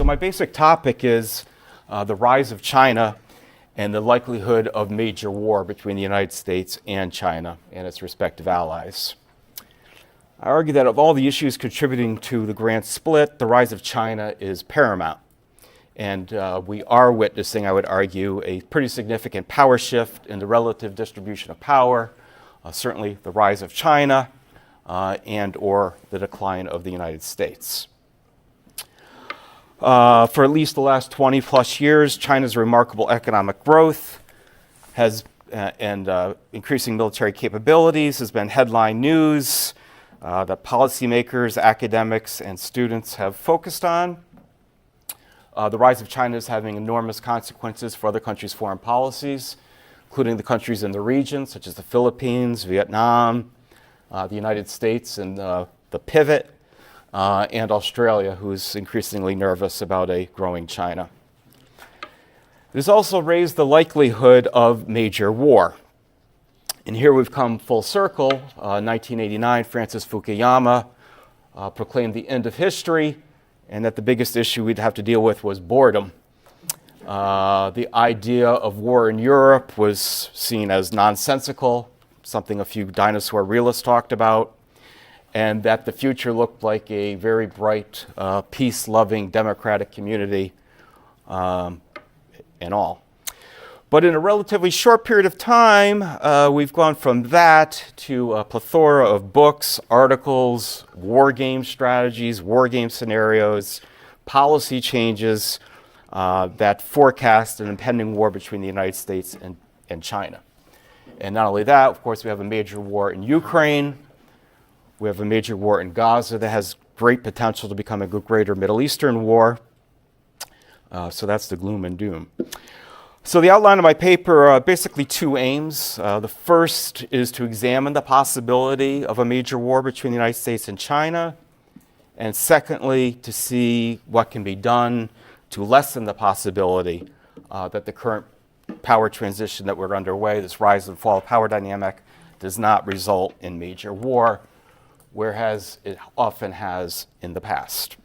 So my basic topic is the rise of China and the likelihood of major war between the United States and China and its respective allies. I argue that of all the issues contributing to the grand split, the rise of China is paramount. And we are witnessing, I would argue, a pretty significant power shift in the relative distribution of power, certainly the rise of China and or the decline of the United States. For at least the last 20 plus years, China's remarkable economic growth and increasing military capabilities has been headline news that policymakers, academics, and students have focused on. The rise of China is having enormous consequences for other countries' foreign policies, including the countries in the region, such as the Philippines, Vietnam, the United States, and the pivot, and Australia, who's increasingly nervous about a growing China. It has also raised the likelihood of major war. And here we've come full circle. 1989, Francis Fukuyama proclaimed the end of history, and that the biggest issue we'd have to deal with was boredom. The idea of war in Europe was seen as nonsensical, something a few dinosaur realists talked about, and that the future looked like a very bright, peace-loving, democratic community and all. But in a relatively short period of time, we've gone from that to a plethora of books, articles, war game strategies, war game scenarios, policy changes that forecast an impending war between the United States and China. And not only that, of course, we have a major war in Ukraine. We have a major war in Gaza that has great potential to become a greater Middle Eastern war. So that's the gloom and doom. So the outline of my paper are basically two aims. The first is to examine the possibility of a major war between the United States and China. And secondly, to see what can be done to lessen the possibility that the current power transition that we're underway, this rise and fall of power dynamic, does not result in major war, whereas it often has in the past.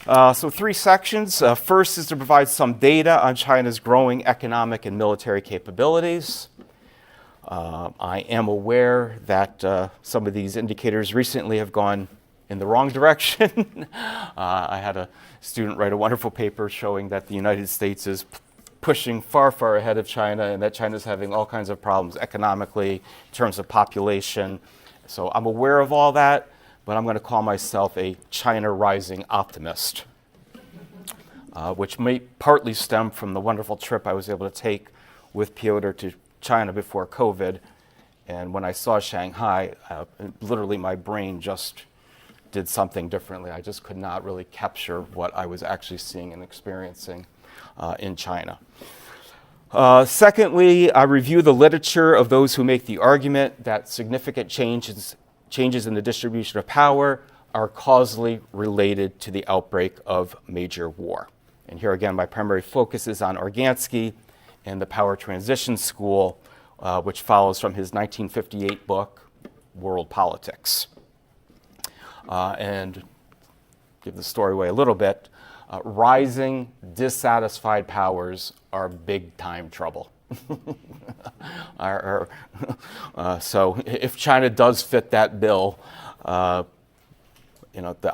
So three sections. First is to provide some data on China's growing economic and military capabilities. I am aware that some of these indicators recently have gone in the wrong direction. I had a student write a wonderful paper showing that the United States is pushing far, far ahead of China, and that China's having all kinds of problems economically, in terms of population. So I'm aware of all that, but I'm going to call myself a China rising optimist, which may partly stem from the wonderful trip I was able to take with Piotr to China before COVID. And when I saw Shanghai, literally my brain just did something differently. I just could not really capture what I was actually seeing and experiencing in China. Secondly, I review the literature of those who make the argument that significant changes in the distribution of power are causally related to the outbreak of major war. And here again, my primary focus is on Organski and the Power Transition School, which follows from his 1958 book, World Politics. And give the story away a little bit. Rising, dissatisfied powers are big time trouble. So if China does fit that bill, the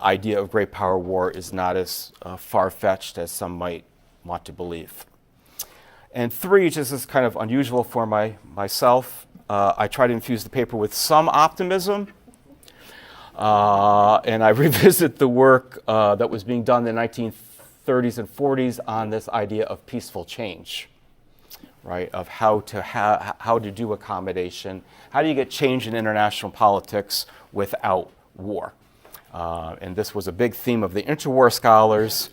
idea of great power war is not as far-fetched as some might want to believe. And three, just is kind of unusual for myself, I try to infuse the paper with some optimism. And I revisit the work that was being done in the 1930s and 40s on this idea of peaceful change, right? Of how to do accommodation. How do you get change in international politics without war? And this was a big theme of the interwar scholars.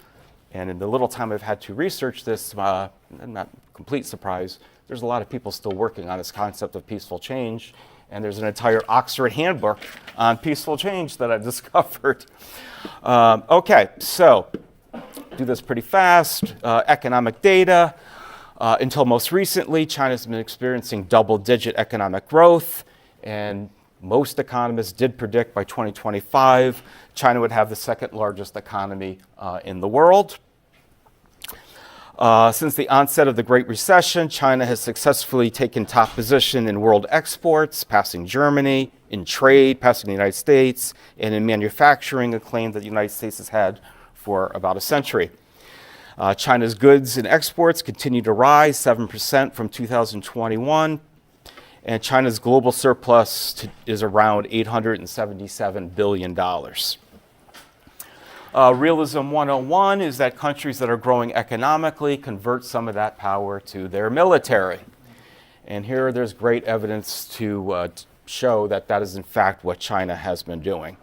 And in the little time I've had to research this, not complete surprise, there's a lot of people still working on this concept of peaceful change. And there's an entire Oxford handbook on peaceful change that I've discovered. Okay, so do this pretty fast. Economic data. Until most recently, China's been experiencing double-digit economic growth, and most economists did predict by 2025 China would have the second largest economy in the world. Since the onset of the Great Recession, China has successfully taken top position in world exports, passing Germany, in trade, passing the United States, and in manufacturing, a claim that the United States has had for about a century. China's goods and exports continue to rise 7% from 2021, and China's global surplus is around $877 billion. Realism 101 is that countries that are growing economically convert some of that power to their military. And here there's great evidence to show that that is in fact what China has been doing.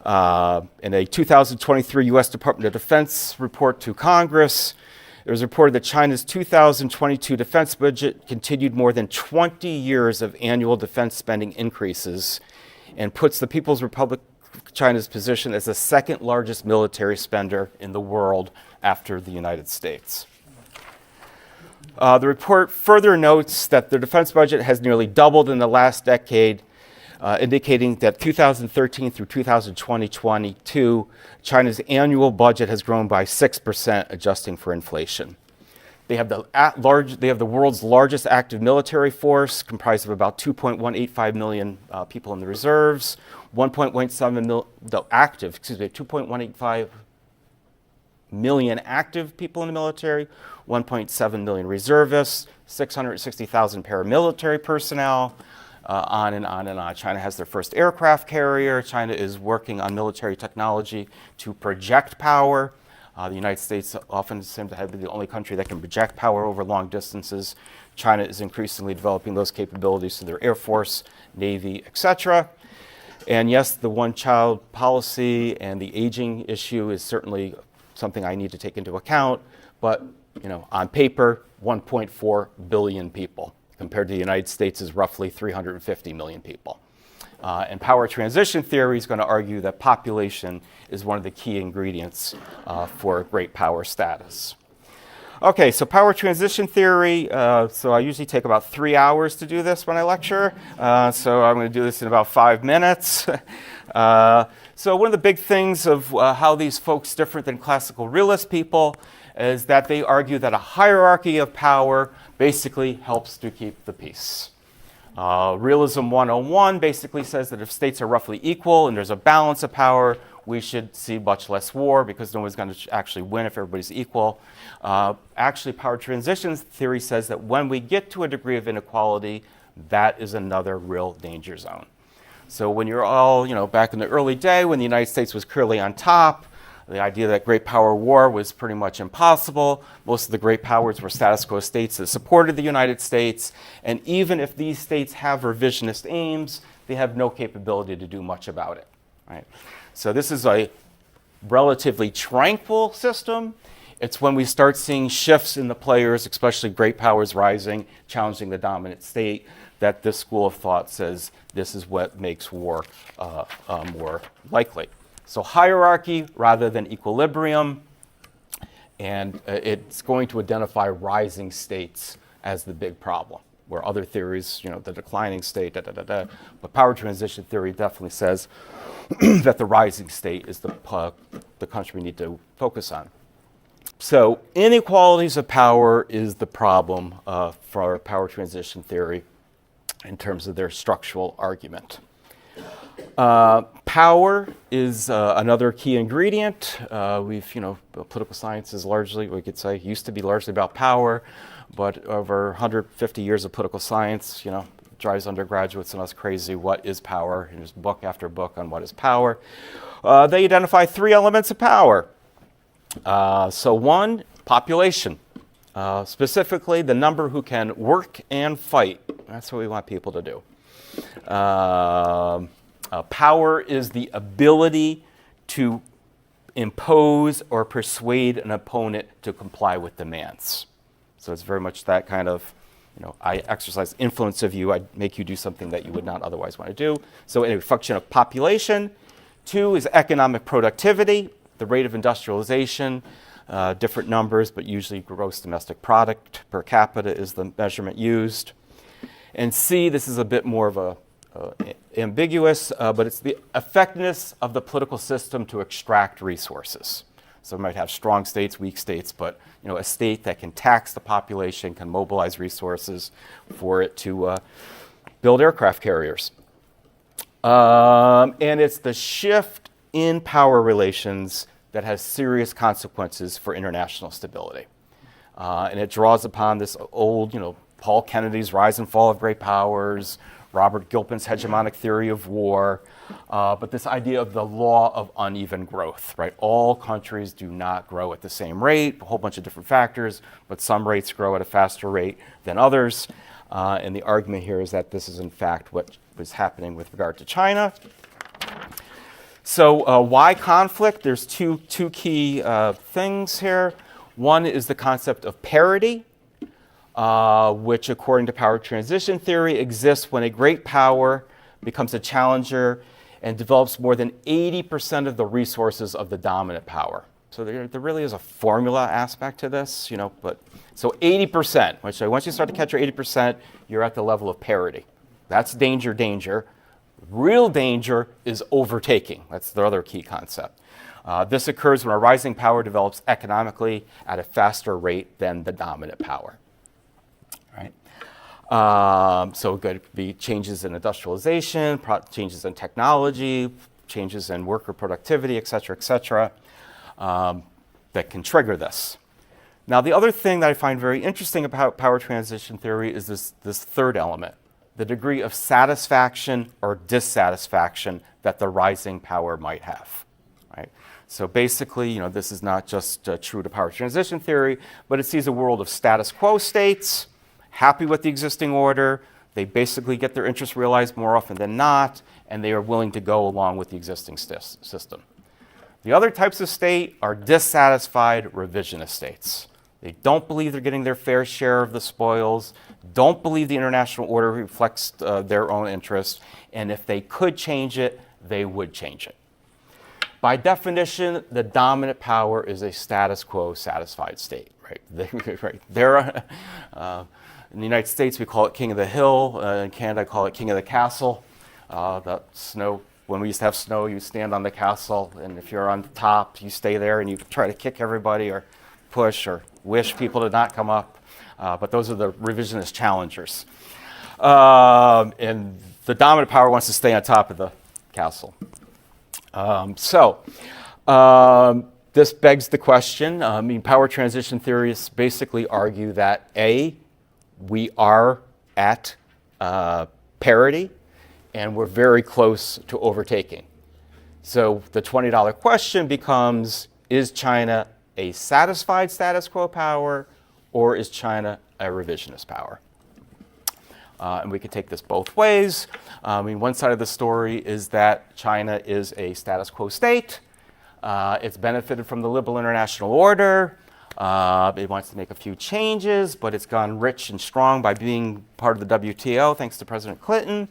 In a 2023 U.S. Department of Defense report to Congress, it was reported that China's 2022 defense budget continued more than 20 years of annual defense spending increases and puts the People's Republic of China's position as the second largest military spender in the world after the United States. The report further notes that the defense budget has nearly doubled in the last decade, indicating that 2013 through 2022, China's annual budget has grown by 6%, adjusting for inflation. They have the world's largest active military force, comprised of about 2.185 million people in the reserves, 2.185 million active people in the military, 1.7 million reservists, 660,000 paramilitary personnel, on and on and on. China has their first aircraft carrier. China is working on military technology to project power. The United States often seems to have been the only country that can project power over long distances. China is increasingly developing those capabilities to their Air Force, Navy, etc. And yes, the one-child policy and the aging issue is certainly something I need to take into account. But on paper, 1.4 billion people, compared to the United States is roughly 350 million people. And power transition theory is going to argue that population is one of the key ingredients for great power status. Okay, so power transition theory. So I usually take about 3 hours to do this when I lecture. So I'm going to do this in about 5 minutes. So one of the big things of how these folks different than classical realist people is that they argue that a hierarchy of power basically helps to keep the peace. Realism 101 basically says that if states are roughly equal and there's a balance of power, we should see much less war because no one's going to actually win if everybody's equal. Actually, power transition theory says that when we get to a degree of inequality, that is another real danger zone. So when you're all, back in the early day when the United States was clearly on top, the idea that great power war was pretty much impossible. Most of the great powers were status quo states that supported the United States. And even if these states have revisionist aims, they have no capability to do much about it. Right? So this is a relatively tranquil system. It's when we start seeing shifts in the players, especially great powers rising, challenging the dominant state, that this school of thought says this is what makes war more likely. So hierarchy rather than equilibrium, and it's going to identify rising states as the big problem, where other theories, the declining state, but power transition theory definitely says that the rising state is the country we need to focus on. So inequalities of power is the problem for power transition theory in terms of their structural argument. Power is another key ingredient. Political science is largely, we could say, used to be largely about power, but over 150 years of political science, drives undergraduates and us crazy. What is power? And there's book after book on what is power. They identify 3 elements of power. So one, population. Specifically, the number who can work and fight. That's what we want people to do. Power is the ability to impose or persuade an opponent to comply with demands. So it's very much that kind of, I exercise influence of you, I make you do something that you would not otherwise want to do. So a function of population. 2 is economic productivity, the rate of industrialization, different numbers, but usually gross domestic product per capita is the measurement used. And C, this is a bit more of a ambiguous, but it's the effectiveness of the political system to extract resources. So we might have strong states, weak states, but a state that can tax the population, can mobilize resources for it to build aircraft carriers. And it's the shift in power relations that has serious consequences for international stability. And it draws upon this old, Paul Kennedy's Rise and Fall of Great Powers, Robert Gilpin's hegemonic theory of war, but this idea of the law of uneven growth, right? All countries do not grow at the same rate, a whole bunch of different factors, but some rates grow at a faster rate than others. And the argument here is that this is in fact what was happening with regard to China. So why conflict? There's two key things here. One is the concept of parity, which according to power transition theory exists when a great power becomes a challenger and develops more than 80% of the resources of the dominant power. So there really is a formula aspect to this, but so 80%, which once you start to catch your 80%, you're at the level of parity. That's danger. Real danger is overtaking. That's the other key concept. This occurs when a rising power develops economically at a faster rate than the dominant power. Right? So it could be changes in industrialization, changes in technology, changes in worker productivity, et cetera, that can trigger this. Now, the other thing that I find very interesting about power transition theory is this third element, the degree of satisfaction or dissatisfaction that the rising power might have. Right? So basically, this is not just true to power transition theory, but it sees a world of status quo states, happy with the existing order. They basically get their interests realized more often than not, and they are willing to go along with the existing system. The other types of state are dissatisfied revisionist states. They don't believe they're getting their fair share of the spoils, don't believe the international order reflects their own interests, and if they could change it, they would change it. By definition, the dominant power is a status quo satisfied state. Right? In the United States, we call it king of the hill. In Canada, I call it king of the castle. When we used to have snow, you stand on the castle, and if you're on the top, you stay there and you try to kick everybody or push or wish people to not come up. But those are the revisionist challengers. And the dominant power wants to stay on top of the castle. This begs the question. Power transition theorists basically argue that A, we are at parity, and we're very close to overtaking. So the $20 question becomes, is China a satisfied status quo power, or is China a revisionist power? And we could take this both ways. One side of the story is that China is a status quo state. It's benefited from the liberal international order. It wants to make a few changes, but it's gone rich and strong by being part of the WTO, thanks to President Clinton.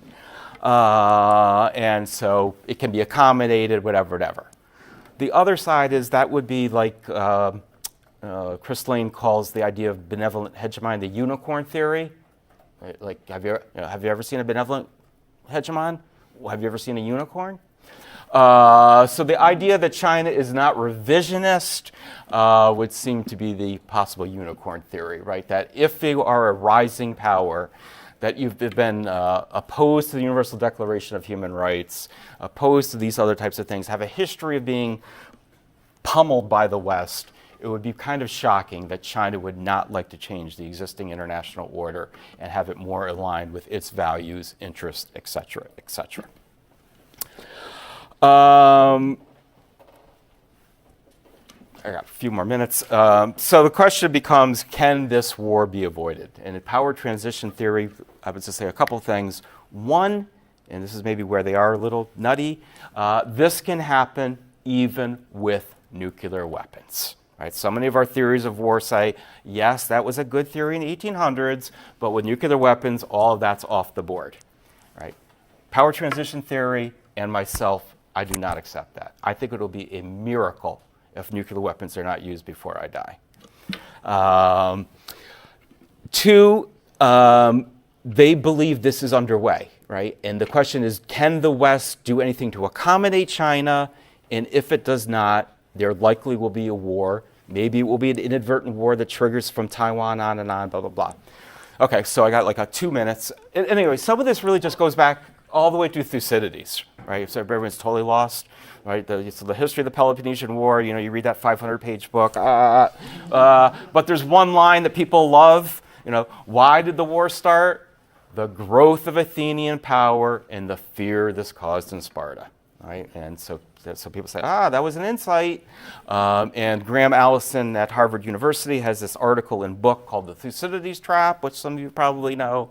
And so it can be accommodated, whatever. The other side is that would be like Chris Lane calls the idea of benevolent hegemony the unicorn theory. Like, have you ever seen a benevolent hegemon? Have you ever seen a unicorn? So the idea that China is not revisionist would seem to be the possible unicorn theory, right? That if you are a rising power, that you've been opposed to the Universal Declaration of Human Rights, opposed to these other types of things, have a history of being pummeled by the West, it would be kind of shocking that China would not like to change the existing international order and have it more aligned with its values, interests, et cetera, et cetera. I got a few more minutes. So the question becomes, can this war be avoided? And in power transition theory, I would just say a couple things. One, and this is maybe where they are a little nutty, this can happen even with nuclear weapons. Right? So many of our theories of war say, yes, that was a good theory in the 1800s, but with nuclear weapons, all of that's off the board. Right? Power transition theory and myself, I do not accept that. I think it'll be a miracle if nuclear weapons are not used before I die. Two, they believe this is underway, right? And the question is, can the West do anything to accommodate China? And if it does not, There likely will be a war. Maybe it will be an inadvertent war that triggers from Taiwan on and on, blah, blah, blah. Okay, so I got like 2 minutes. Anyway, some of this really just goes back all the way to Thucydides, right? So everyone's totally lost, right? So the history of the Peloponnesian War, you read that 500-page book. But there's one line that people love. Why did the war start? The growth of Athenian power and the fear this caused in Sparta, right? And so people say, that was an insight. And Graham Allison at Harvard University has this article and book called The Thucydides Trap, which some of you probably know.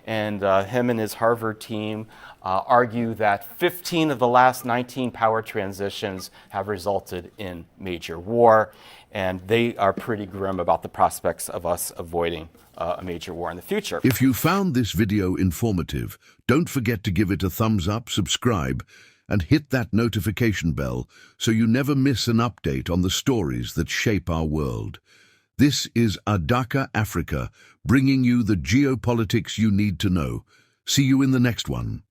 And him and his Harvard team argue that 15 of the last 19 power transitions have resulted in major war. And they are pretty grim about the prospects of us avoiding a major war in the future. If you found this video informative, don't forget to give it a thumbs up, subscribe, and hit that notification bell so you never miss an update on the stories that shape our world. This is Adaka Africa, bringing you the geopolitics you need to know. See you in the next one.